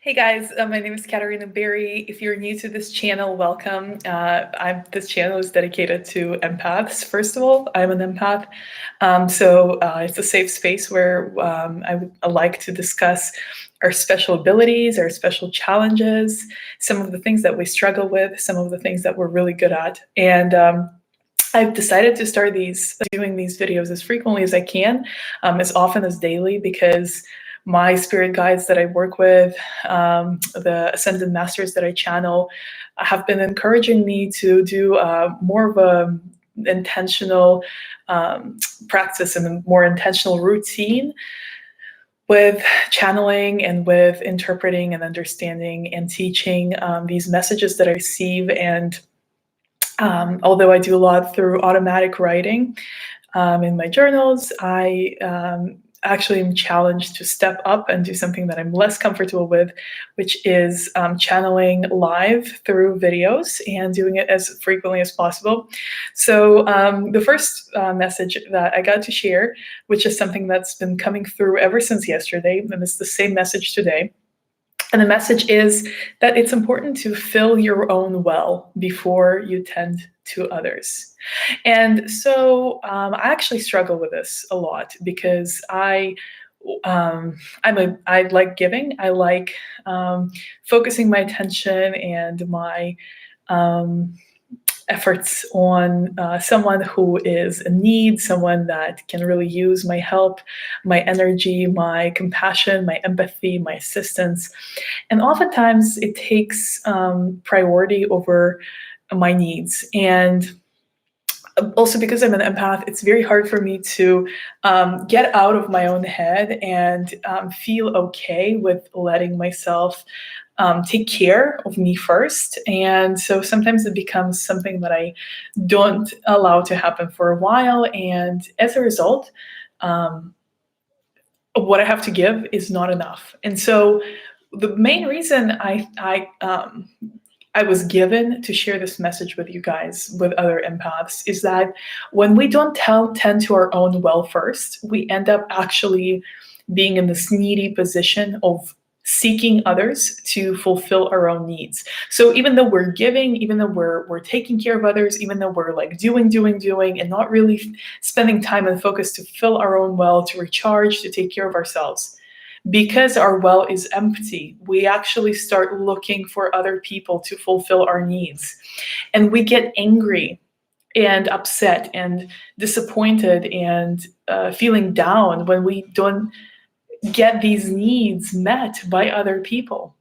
Hey guys, my name is Katarina Berry. If you're new to this channel, welcome. This channel is dedicated to empaths. First of all, I'm an empath, so it's a safe space where I like to discuss our special abilities, our special challenges, some of the things that we struggle with, some of the things that we're really good at, and I've decided to start doing these videos as frequently as I can, as often as daily, because my spirit guides that I work with, the ascended masters that I channel, have been encouraging me to do more of a intentional practice and a more intentional routine with channeling and with interpreting and understanding and teaching these messages that I receive. And although I do a lot through automatic writing in my journals, I actually am challenged to step up and do something that I'm less comfortable with, which is channeling live through videos and doing it as frequently as possible. So the first message that I got to share, which is something that's been coming through ever since yesterday, and it's the same message today. And the message is that it's important to fill your own well before you tend to others. And so I actually struggle with this a lot because I like giving. I like focusing my attention and my efforts on someone who is in need, someone that can really use my help, my energy, my compassion, my empathy, my assistance. And oftentimes it takes priority over my needs. And also because I'm an empath, it's very hard for me to get out of my own head and feel okay with letting myself take care of me first. And so sometimes it becomes something that I don't allow to happen for a while. And as a result, what I have to give is not enough. And so the main reason I was given to share this message with you guys, with other empaths, is that when we don't tend to our own well first, we end up actually being in this needy position of seeking others to fulfill our own needs. So even though we're giving, even though we're taking care of others, even though we're like doing, and not really spending time and focus to fill our own well, to recharge, to take care of ourselves, because our well is empty, we actually start looking for other people to fulfill our needs. And we get angry and upset and disappointed and feeling down when we don't get these needs met by other people.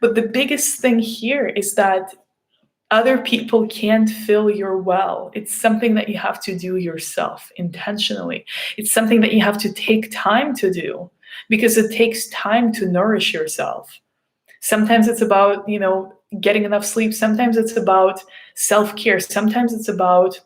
But the biggest thing here is that other people can't fill your well. It's something that you have to do yourself intentionally. It's something that you have to take time to do because it takes time to nourish yourself. Sometimes it's about, getting enough sleep. Sometimes it's about self-care. Sometimes it's about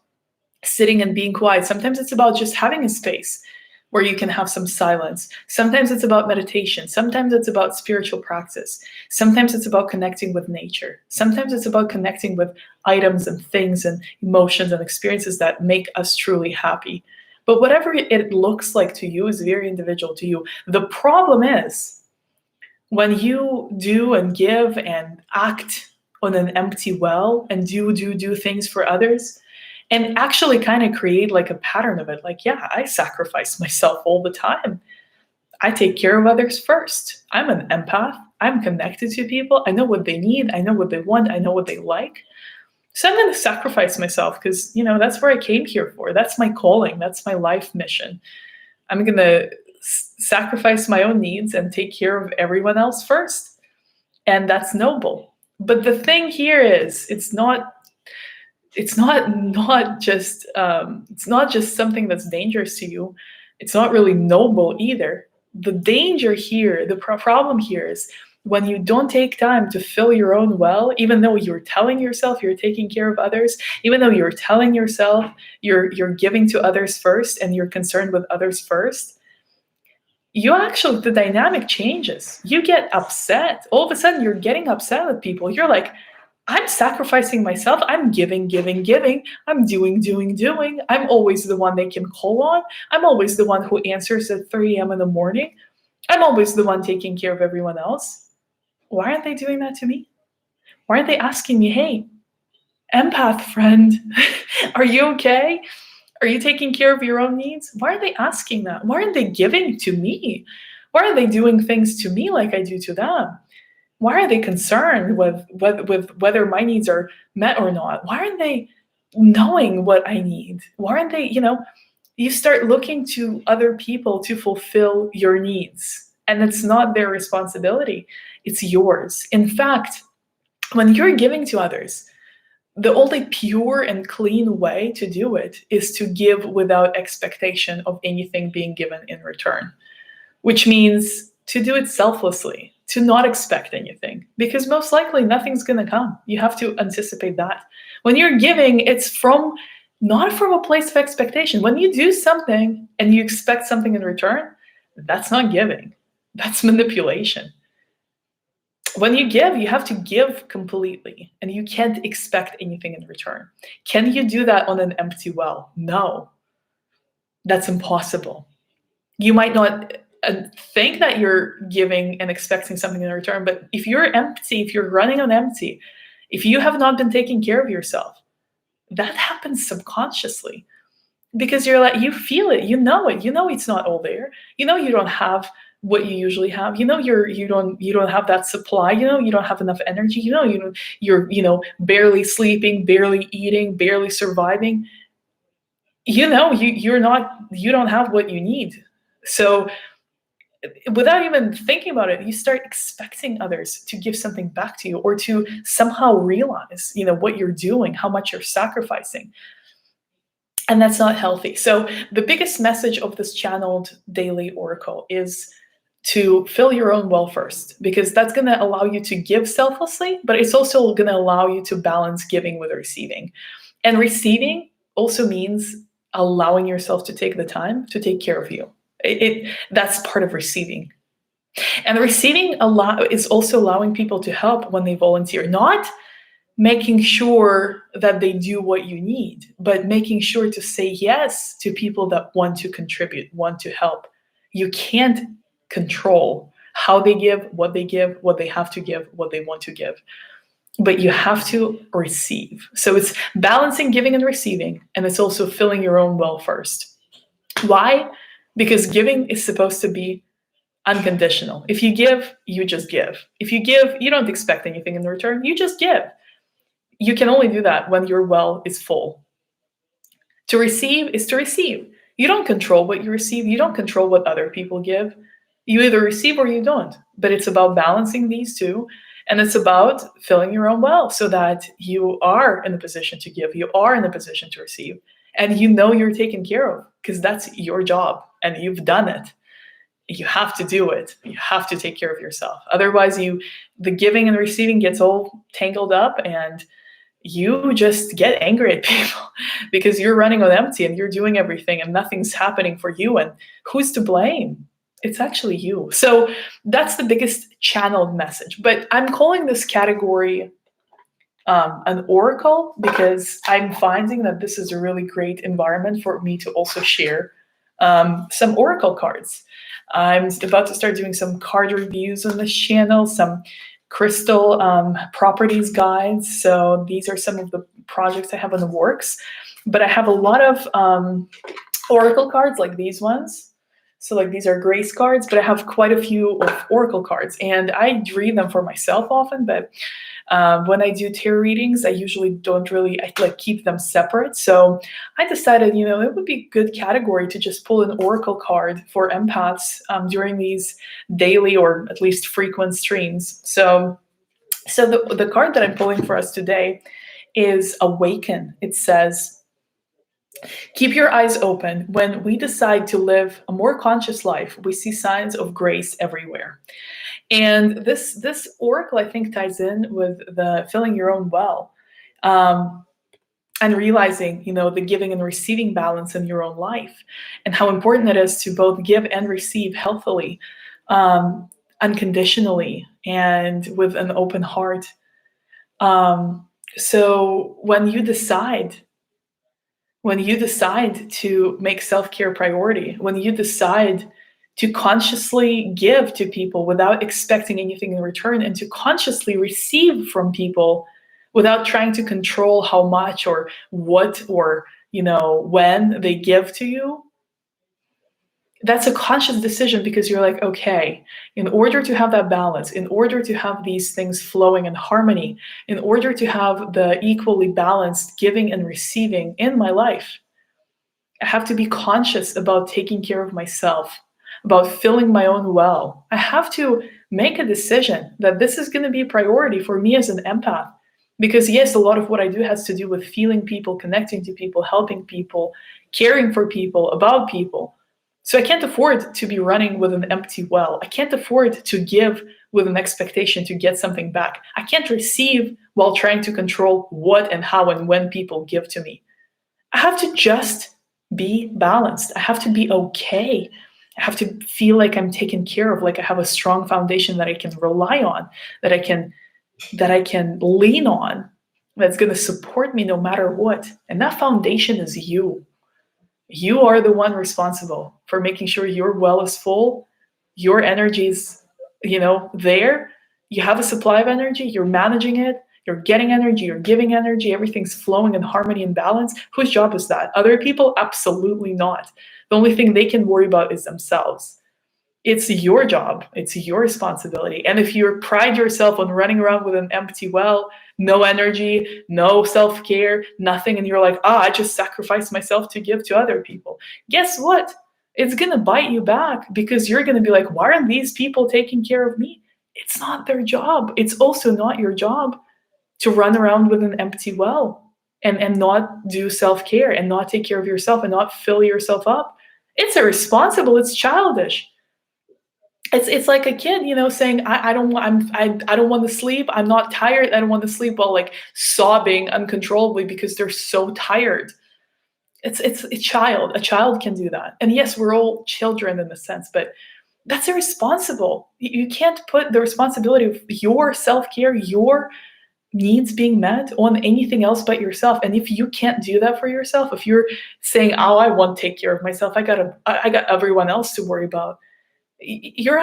sitting and being quiet. Sometimes it's about just having a space where you can have some silence. Sometimes it's about meditation. Sometimes it's about spiritual practice. Sometimes it's about connecting with nature. Sometimes it's about connecting with items and things and emotions and experiences that make us truly happy. But whatever it looks like to you is very individual to you. The problem is when you do and give and act on an empty well and do things for others, and actually kind of create like a pattern of it. Like, yeah, I sacrifice myself all the time. I take care of others first. I'm an empath. I'm connected to people. I know what they need. I know what they want. I know what they like. So I'm going to sacrifice myself because, that's where I came here for. That's my calling. That's my life mission. I'm going to sacrifice my own needs and take care of everyone else first. And that's noble. But the thing here is, it's not just something that's dangerous to you. It's not really noble either. The danger here, the problem here is when you don't take time to fill your own well, even though you're telling yourself you're taking care of others, even though you're telling yourself you're giving to others first and you're concerned with others first, the dynamic changes. You get upset. All of a sudden you're getting upset with people. You're like, I'm sacrificing myself. I'm giving. I'm doing. I'm always the one they can call on. I'm always the one who answers at 3 a.m. in the morning. I'm always the one taking care of everyone else. Why aren't they doing that to me? Why aren't they asking me, hey, empath friend, are you okay? Are you taking care of your own needs? Why are they asking that? Why aren't they giving to me? Why are they doing things to me like I do to them? Why are they concerned with whether my needs are met or not? Why aren't they knowing what I need? Why aren't they, you start looking to other people to fulfill your needs. And it's not their responsibility, it's yours. In fact, when you're giving to others, the only pure and clean way to do it is to give without expectation of anything being given in return, which means to do it selflessly, to not expect anything, because most likely nothing's going to come. You have to anticipate that. When you're giving, it's not from a place of expectation. When you do something and you expect something in return, that's not giving. That's manipulation. When you give, you have to give completely, and you can't expect anything in return. Can you do that on an empty well? No, that's impossible. You might not think that you're giving and expecting something in return, but if you're empty, if you're running on empty, if you have not been taking care of yourself, that happens subconsciously, because you're like, you feel it, you know it's not all there. You don't have what you usually have. You don't have that supply. You don't have enough energy. You're barely sleeping, barely eating, barely surviving. You don't have what you need. So without even thinking about it, you start expecting others to give something back to you, or to somehow realize, what you're doing, how much you're sacrificing. And that's not healthy. So the biggest message of this channeled daily oracle is to fill your own well first, because that's going to allow you to give selflessly, but it's also going to allow you to balance giving with receiving. And receiving also means allowing yourself to take the time to take care of you. That's part of receiving. And receiving is also allowing people to help when they volunteer, not making sure that they do what you need, but making sure to say yes to people that want to contribute, want to help. You can't control how they give, what they have to give, what they want to give, but you have to receive. So it's balancing giving and receiving, and it's also filling your own well first. Why? Because giving is supposed to be unconditional. If you give, you just give. If you give, you don't expect anything in return, you just give. You can only do that when your well is full. To receive is to receive. You don't control what you receive. You don't control what other people give. You either receive or you don't. But it's about balancing these two. And it's about filling your own well so that you are in a position to give. You are in a position to receive. And you're taken care of, because that's your job and you've done it. You have to do it. You have to take care of yourself. Otherwise, the giving and receiving gets all tangled up, and you just get angry at people because you're running on empty and you're doing everything and nothing's happening for you. And who's to blame? It's actually you. So that's the biggest channeled message. But I'm calling this category an oracle, because I'm finding that this is a really great environment for me to also share some oracle cards. I'm about to start doing some card reviews on this channel, some crystal properties guides. So these are some of the projects I have in the works. But I have a lot of oracle cards like these ones. So like these are grace cards, but I have quite a few of oracle cards, and I read them for myself often. But when I do tarot readings, I usually I keep them separate. So I decided, it would be a good category to just pull an oracle card for empaths during these daily or at least frequent streams. So the card that I'm pulling for us today is Awaken. It says, keep your eyes open. When we decide to live a more conscious life, we see signs of grace everywhere. And this oracle, I think, ties in with the filling your own well, and realizing, the giving and receiving balance in your own life, and how important it is to both give and receive healthily, unconditionally, and with an open heart. So when you decide to make self-care a priority, when you decide to consciously give to people without expecting anything in return, and to consciously receive from people without trying to control how much or what or when they give to you. That's a conscious decision, because you're like, okay, in order to have that balance, in order to have these things flowing in harmony, in order to have the equally balanced giving and receiving in my life, I have to be conscious about taking care of myself, about filling my own well. I have to make a decision that this is going to be a priority for me as an empath. Because, yes, a lot of what I do has to do with feeling people, connecting to people, helping people, caring for people, about people. So I can't afford to be running with an empty well. I can't afford to give with an expectation to get something back. I can't receive while trying to control what and how and when people give to me. I have to just be balanced. I have to be okay. I have to feel like I'm taken care of, like I have a strong foundation that I can rely on, that I can lean on, that's going to support me no matter what. And that foundation is you. You are the one responsible for making sure your well is full, your energy is, there. You have a supply of energy, you're managing it, you're getting energy, you're giving energy, everything's flowing in harmony and balance. Whose job is that? Other people? Absolutely not. The only thing they can worry about is themselves. It's your job. It's your responsibility. And if you pride yourself on running around with an empty well, no energy, no self-care, nothing, and you're like, I just sacrificed myself to give to other people, guess what? It's going to bite you back, because you're going to be like, why aren't these people taking care of me? It's not their job. It's also not your job to run around with an empty well and not do self-care and not take care of yourself and not fill yourself up. It's irresponsible. It's childish. It's like a kid, saying, I don't want to sleep. I'm not tired. I don't want to sleep, while like sobbing uncontrollably because they're so tired. It's a child. A child can do that. And yes, we're all children in a sense, but that's irresponsible. You can't put the responsibility of your self-care, your needs being met, on anything else but yourself. And if you can't do that for yourself, if you're saying, oh, I won't take care of myself, I got everyone else to worry about, you're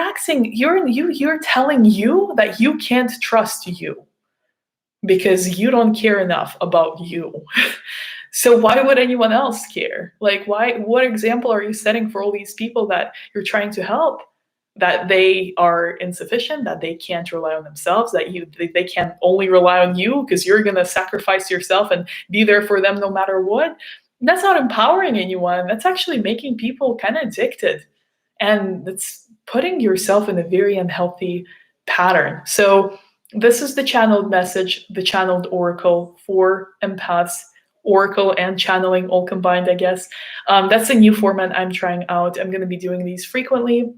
telling you that you can't trust you because you don't care enough about you. So why would anyone else care? Like, what example are you setting for all these people that you're trying to help, that they are insufficient, that they can't rely on themselves, that they can only rely on you because you're going to sacrifice yourself and be there for them no matter what? That's not empowering anyone. That's actually making people kind of addicted. And it's putting yourself in a very unhealthy pattern. So this is the channeled message, the channeled oracle for empaths, oracle and channeling all combined, I guess. That's a new format I'm trying out. I'm going to be doing these frequently.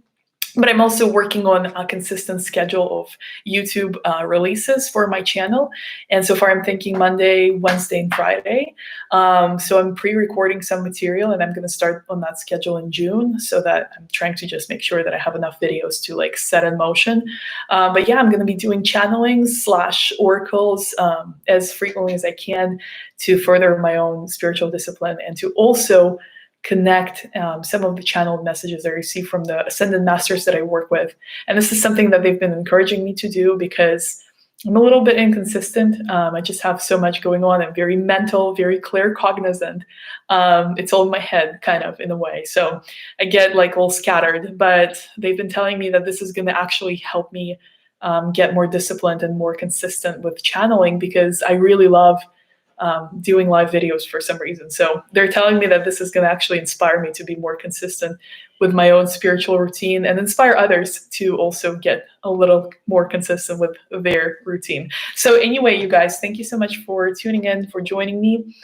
But I'm also working on a consistent schedule of YouTube releases for my channel. And so far I'm thinking Monday, Wednesday, and Friday. So I'm pre-recording some material, and I'm going to start on that schedule in June, so that I'm trying to just make sure that I have enough videos to like set in motion. But yeah, I'm going to be doing channelings / oracles as frequently as I can to further my own spiritual discipline, and to also connect some of the channeled messages I receive from the ascended masters that I work with. And this is something that they've been encouraging me to do, because I'm a little bit inconsistent. I just have so much going on. I'm very mental, very clear cognizant. It's all in my head, kind of, in a way. So I get like all scattered, but they've been telling me that this is going to actually help me get more disciplined and more consistent with channeling, because I really love doing live videos for some reason. So they're telling me that this is going to actually inspire me to be more consistent with my own spiritual routine, and inspire others to also get a little more consistent with their routine. So anyway, you guys, thank you so much for tuning in, for joining me.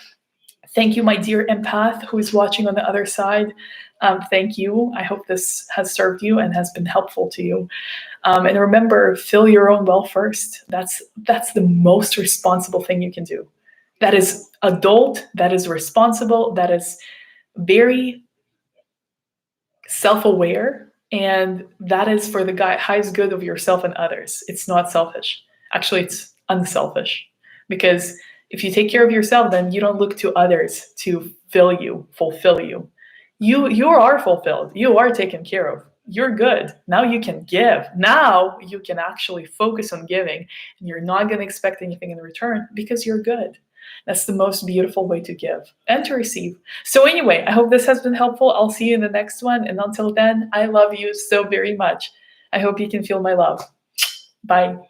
Thank you, my dear empath who is watching on the other side. Thank you. I hope this has served you and has been helpful to you. And remember, fill your own well first. That's the most responsible thing you can do. That is adult, that is responsible, that is very self-aware, and that is for the highest good of yourself and others. It's not selfish. Actually, it's unselfish. Because if you take care of yourself, then you don't look to others to fill you, fulfill you. You are fulfilled. You are taken care of. you're good. Now you can give. Now you can actually focus on giving, and you're not going to expect anything in return because you're good. That's the most beautiful way to give and to receive. So, anyway, I hope this has been helpful. I'll see you in the next one. And until then, I love you so very much. I hope you can feel my love. Bye.